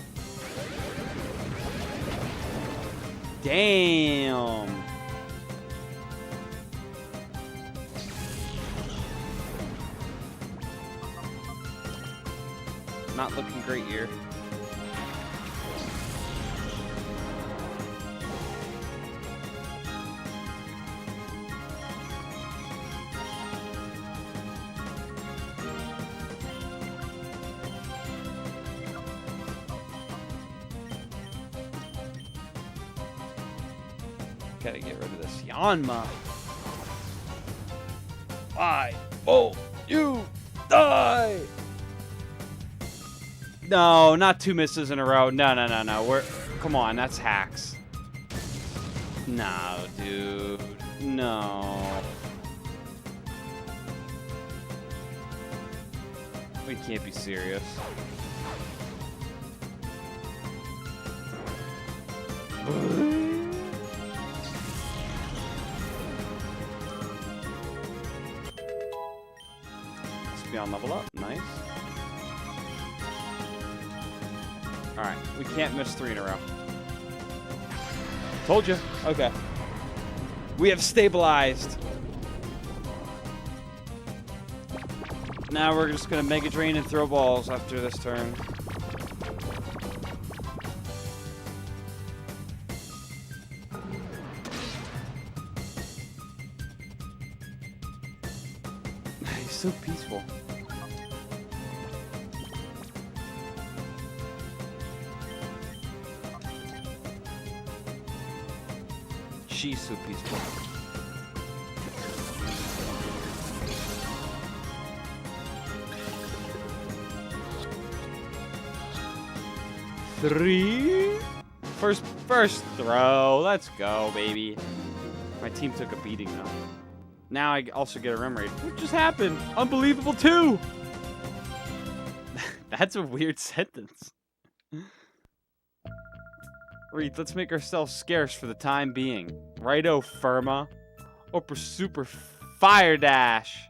Damn. Not looking great here. Gotta get rid of this Yanma. Why? Oh, you die! No, not 2 misses in a row. No. Come on, that's hacks. No, dude. No. We can't be serious. On level up. Nice. Alright, we can't miss 3 in a row. Told you. Okay. We have stabilized. Now we're just gonna Mega Drain and throw balls after this turn. so peaceful. She's so peaceful. Three. First throw. Let's go, baby. My team took a beating, though. Now I also get a rem rate. What just happened? Unbelievable, too. That's a weird sentence. Reed, let's make ourselves scarce for the time being. Righto, Firma. Oprah Super Fire Dash.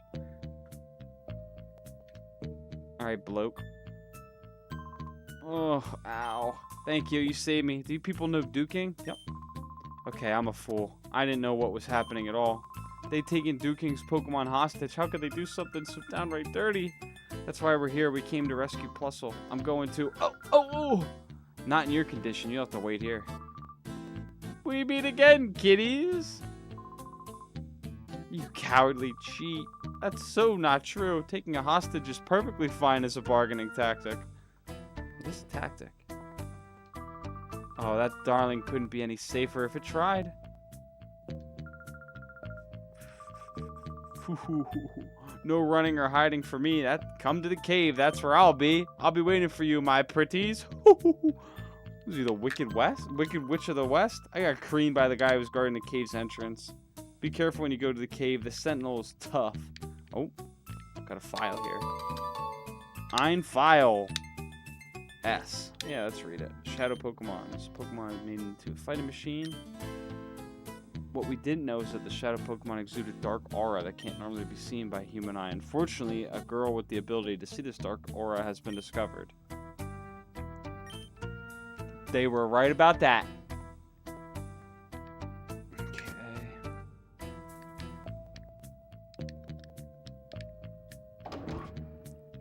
Alright, bloke. Oh, ow. Thank you, you saved me. Do you people know Duking? Yep. Okay, I'm a fool. I didn't know what was happening at all. They taken Duking's Pokemon hostage. How could they do something so downright dirty? That's why we're here. We came to rescue Plusle. I'm going to... Oh! Not in your condition. You'll have to wait here. We meet again, kiddies! You cowardly cheat. That's so not true. Taking a hostage is perfectly fine as a bargaining tactic. It is a tactic. Oh, that darling couldn't be any safer if it tried. No running or hiding for me. Come to the cave. That's where I'll be. I'll be waiting for you, my pretties. Was he the Wicked Witch of the West? I got creamed by the guy who was guarding the cave's entrance. Be careful when you go to the cave. The sentinel is tough. Oh, got a file here. Ein File. S. Yeah, let's read it. Shadow Pokemon. This Pokemon is made into a fighting machine. What we didn't know is that the Shadow Pokemon exude a dark aura that can't normally be seen by human eye. Unfortunately, a girl with the ability to see this dark aura has been discovered. They were right about that. Okay.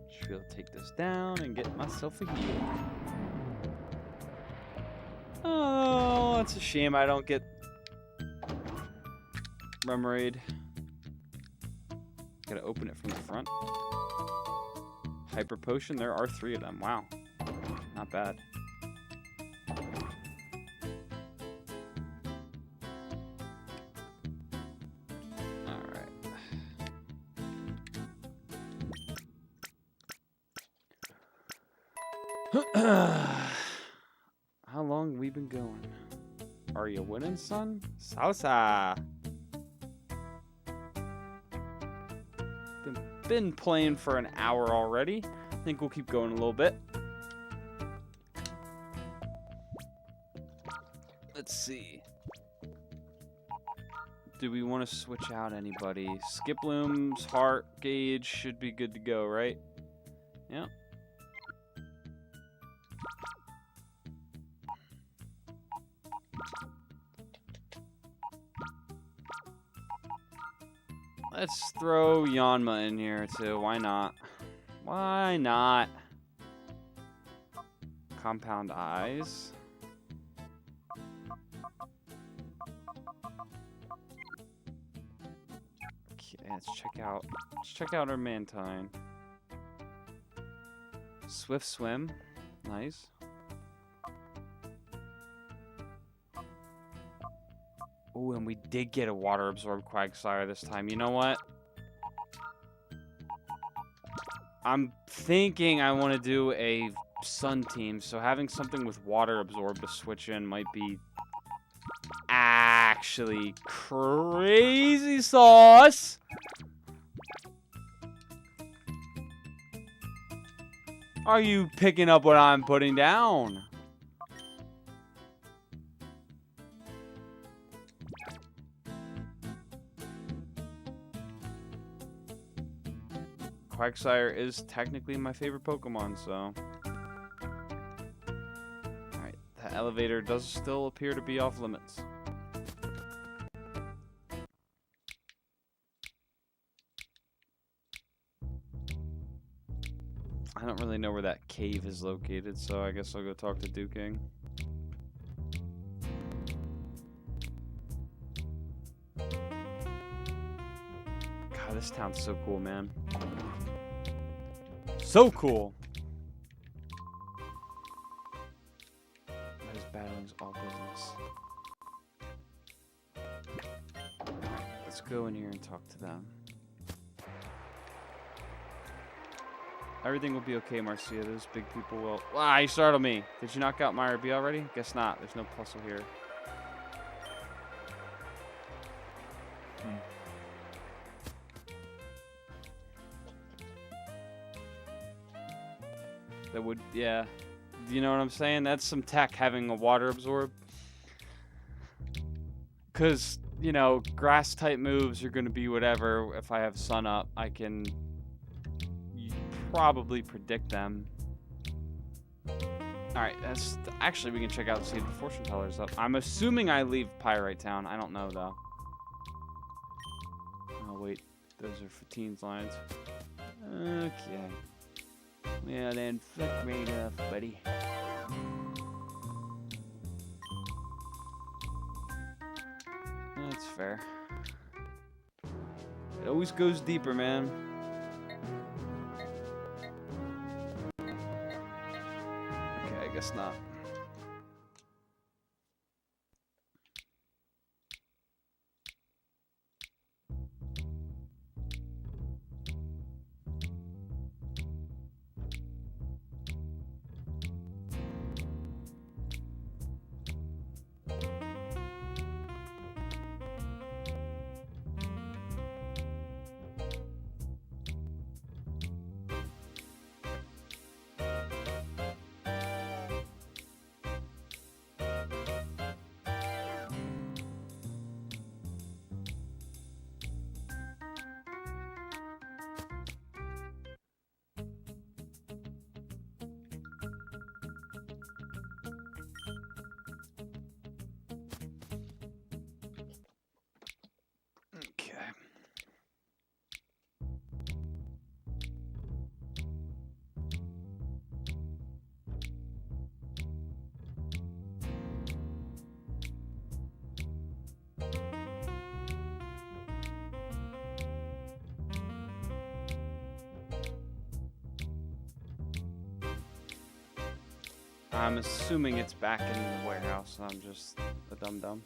Should be able to take this down and get myself a heal. Oh, it's a shame I don't get Remoraid. Gotta open it from the front. Hyper Potion. There are 3 of them. Wow. Not bad. How long have we been going? Are you winning, son? Salsa! Been playing for an hour already. I think we'll keep going a little bit. Let's see. Do we want to switch out anybody? Skiploom's heart gauge should be good to go, right? Yep. Let's throw Yanma in here too. Why not? Why not? Compound Eyes. Okay, let's check out our Mantine. Swift Swim. Nice. Oh, and we did get a Water Absorb Quagsire this time. You know what? I'm thinking I want to do a Sun team, so having something with Water Absorb to switch in might be actually crazy sauce. Are you picking up what I'm putting down? Quagsire is technically my favorite Pokemon, so... Alright, the elevator does still appear to be off limits. I don't really know where that cave is located, so I guess I'll go talk to Duking. God, this town's so cool, man. so cool. That is battling's all business. Let's go in here and talk to them. Everything will be okay, Marcia. Those big people will... Ah, you startled me. Did you knock out Myra B already? Guess not. There's no puzzle here. That would... Yeah. You know what I'm saying? That's some tech, having a water absorb. Because, you know, grass-type moves are going to be whatever. If I have sun up, I can... probably predict them. Alright, that's actually we can check out and see if the fortune teller's up. I'm assuming I leave Pyrite Town. I don't know though. Oh wait, those are for teens lines. Okay. Well then, fuck right off, buddy. That's fair. It always goes deeper, man. Guess not. I'm assuming it's back in the warehouse. I'm just a dum-dum.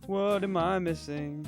What am I missing?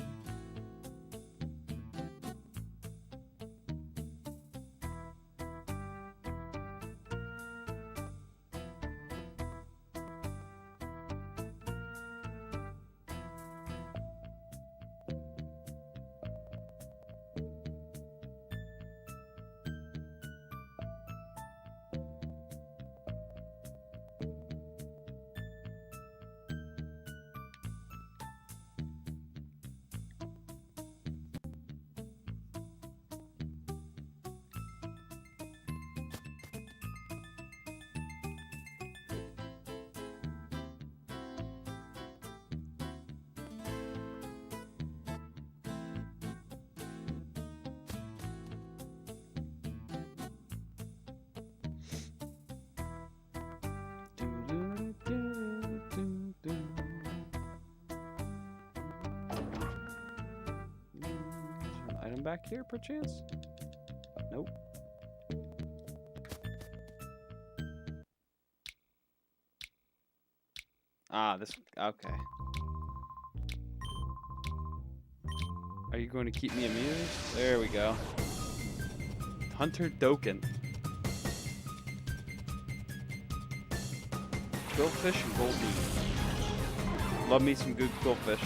Back here, perchance? Nope. Ah, this... Okay. Are you going to keep me amused? There we go. Hunter Doken. Goldfish and gold meat. Love me some good goldfish.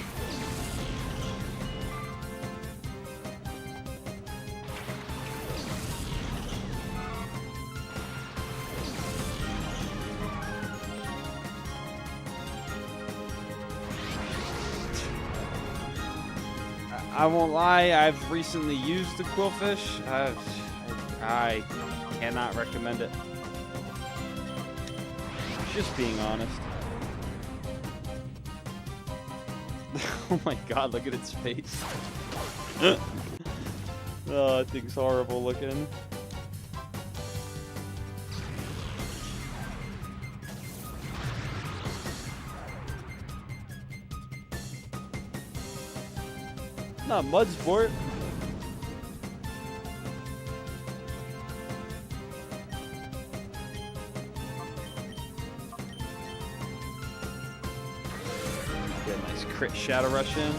I won't lie, I've recently used the Quillfish. I cannot recommend it. Just being honest. Oh my god, look at its face. Oh, that thing's horrible looking. Not mud sport. Get a nice crit Shadow Rush in.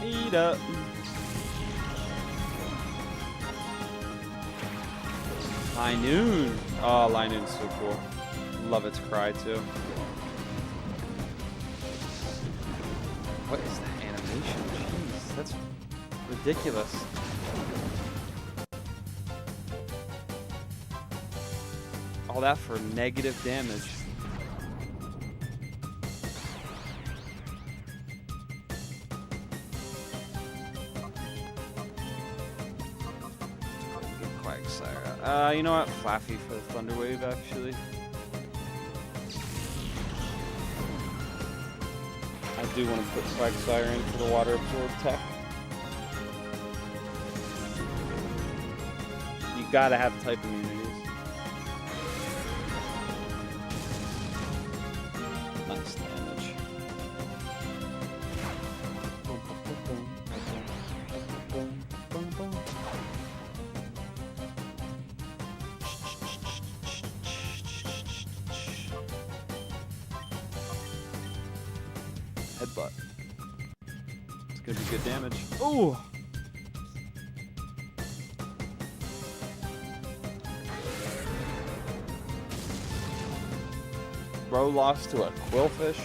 Eat up. High Noon. Oh, High Noon's so cool. Love its cry too. What is that animation? Jeez, that's ridiculous. All that for negative damage. Good Quagsire. You know what? Flaffy for the Thunder Wave, actually. I do want to put Quagsire in for the Water Absorb tech. You gotta have type immunities. Nice damage. Headbutt. It's gonna be good damage. Ooh! Bro lost to a Quillfish.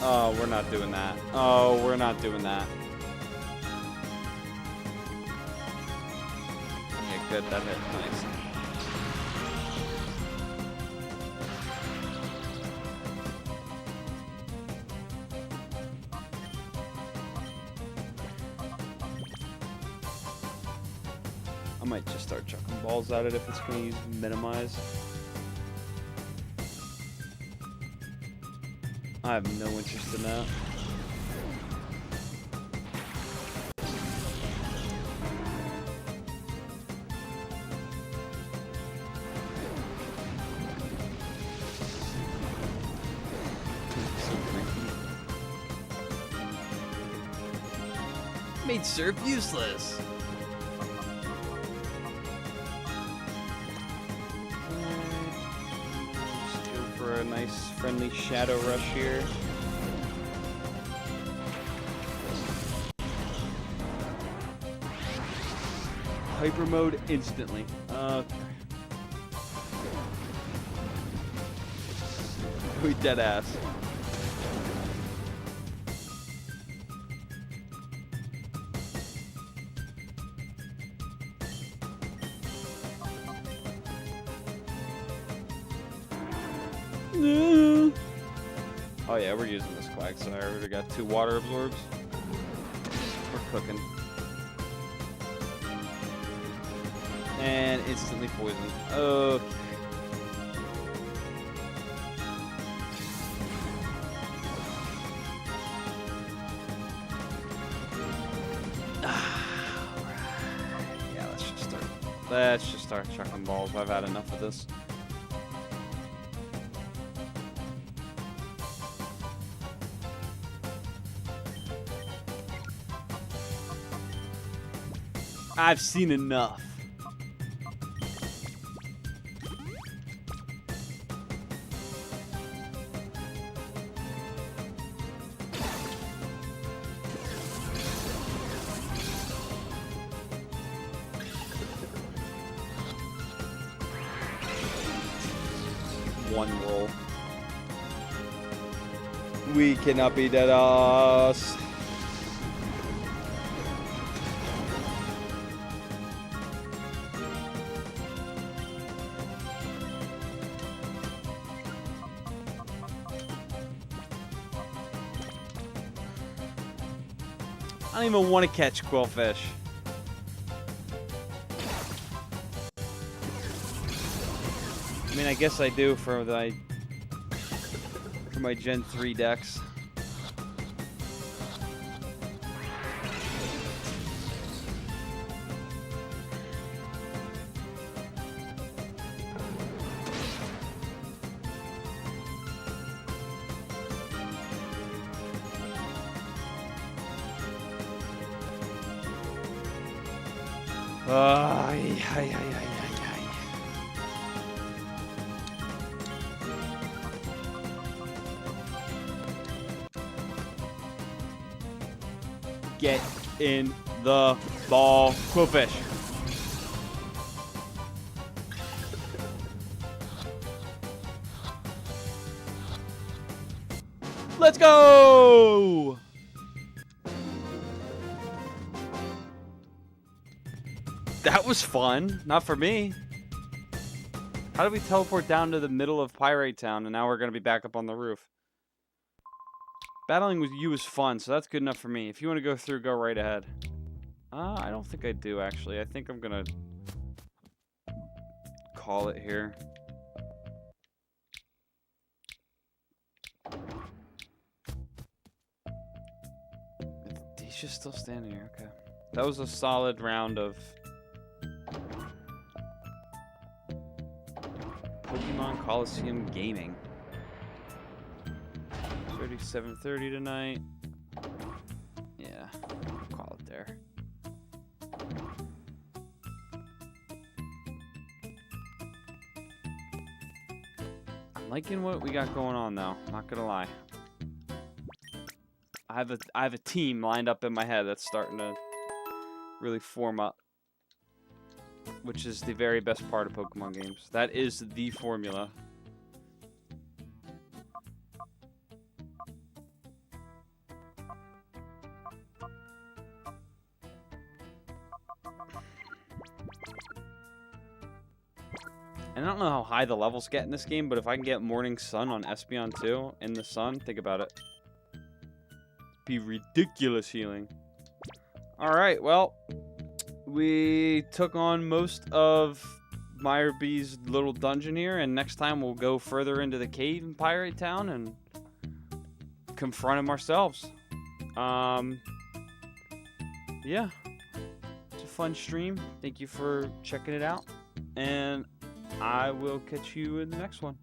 Oh, we're not doing that. Oh, we're not doing that. Yeah, good, that hit. Nice. I might just start chucking balls at it if it's going to use minimize. I have no interest in that. Made Surf useless. A nice friendly Shadow Rush here. Hyper mode instantly. Okay. We dead ass. Oh yeah, we're using this Quagsire. We got 2 water absorbs. We're cooking. And instantly poison. Okay. Yeah, let's just start chucking balls. I've had enough of this. I've seen enough. One roll. We cannot be dead us. I don't even want to catch quillfish. I mean, I guess I do for my Gen 3 decks. Ay, ay, ay, ay, ay, ay. Get in the ball, quillfish. Let's go! That was fun. Not for me. How did we teleport down to the middle of Pirate Town and now we're going to be back up on the roof? Battling with you is fun, so that's good enough for me. If you want to go through, go right ahead. I don't think I do, actually. I think I'm going to call it here. He's just still standing here. Okay. That was a solid round of Pokemon Colosseum Gaming. 37:30 tonight. Yeah, I'll call it there. I'm liking what we got going on, though. Not gonna lie. I have a team lined up in my head that's starting to really form up, which is the very best part of Pokemon games. That is the formula. And I don't know how high the levels get in this game, but if I can get Morning Sun on Espeon 2 in the sun, think about it. It'd be ridiculous healing. Alright, well, we took on most of Meyer B's little dungeon here, and next time we'll go further into the cave in Pirate Town and confront him ourselves. Yeah. It's a fun stream. Thank you for checking it out. And I will catch you in the next one.